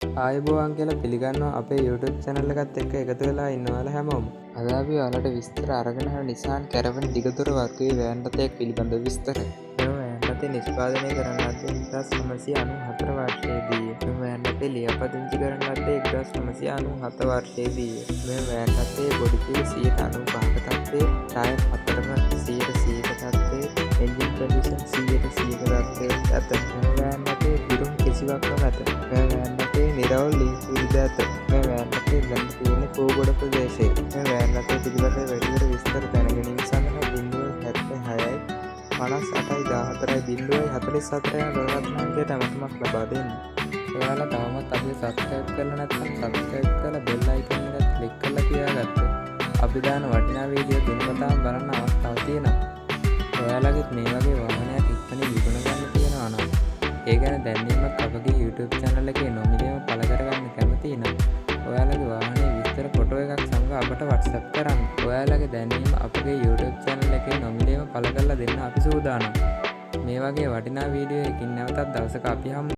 ආයුබෝවන් කියලා පිළිගන්නවා අපේ YouTube channel එකත් එක්ක එකතු වෙලා ඉන්න ඔයාලා හැමෝම. අද අපි ඔයාලට විස්තර අරගෙන යන Nissan Caravan දිගදොර වර්ගයේ වෑන් රථයක් පිළිබඳ විස්තර. මෙම වෑන් රථය නිෂ්පාදනය කරන ලද්දේ 1994 වර්ෂයේදී. මෙම වෑන් රථය ලියාපදිංචි කරන ලද්දේ 1997 වර්ෂයේදී. මෙම වෑන් රථයේ බොඩි කිලි 95ක තත්ත්වයේ, ටයර් 4ම 100% තත්ත්වයේ, එන්ජින් කන්ඩිෂන් 100% තත්ත්වයේ ඇත. මෙම වෑන් රථයේ පිරුම් කිසිවක් නැත. මෙම වෑන් නිරවුල් ලින්ක් විවිධ ඇත. මේ වෑන් රථය දැන් තියෙන්නේ කෝගොඩ ප්‍රදේශයේ. මේ වෑන් රථය පිළිබඳව වැඩිදුර විස්තර දැනගැනීම සඳහා 076යි 58යි 14යි 44 යන දුරකථන අංකයට ඇමතුමක් ලබා දෙන්න. ඔයාලා තවමත් අපිට සබ්ස්ක්‍රයිබ් කරලා නැත්නම් සබ්ස්ක්‍රයිබ් කරලා බෙල් අයිකන් එක ක්ලික් කරලා තියාගත්තොත් අපි දාන වටිනා වීඩියෝ දිනපතාම බලන්න අවස්ථාවක් තියෙනවා. ඔයාලගෙත් මේ වගේ වාහනයක් ඉක්මනින් විකුණ ගන්න තියෙනවා නම් ඒ ගැන දැනීමක් අපගේ YouTube channel එකේ නොමිලේම පළ කරගන්න කැමති නම් ඔයාලගේ වාහනේ විස්තර ෆොටෝ එකක් සමග අපට WhatsApp කරන්න. ඔයාලගේ දැනීම අපගේ YouTube channel එකේ නොමිලේම පළ කරලා දෙන්න අපි සූදානම්. මේ වගේ වටිනා වීඩියෝ එකකින් නැවතත් දවසක අපි හමු.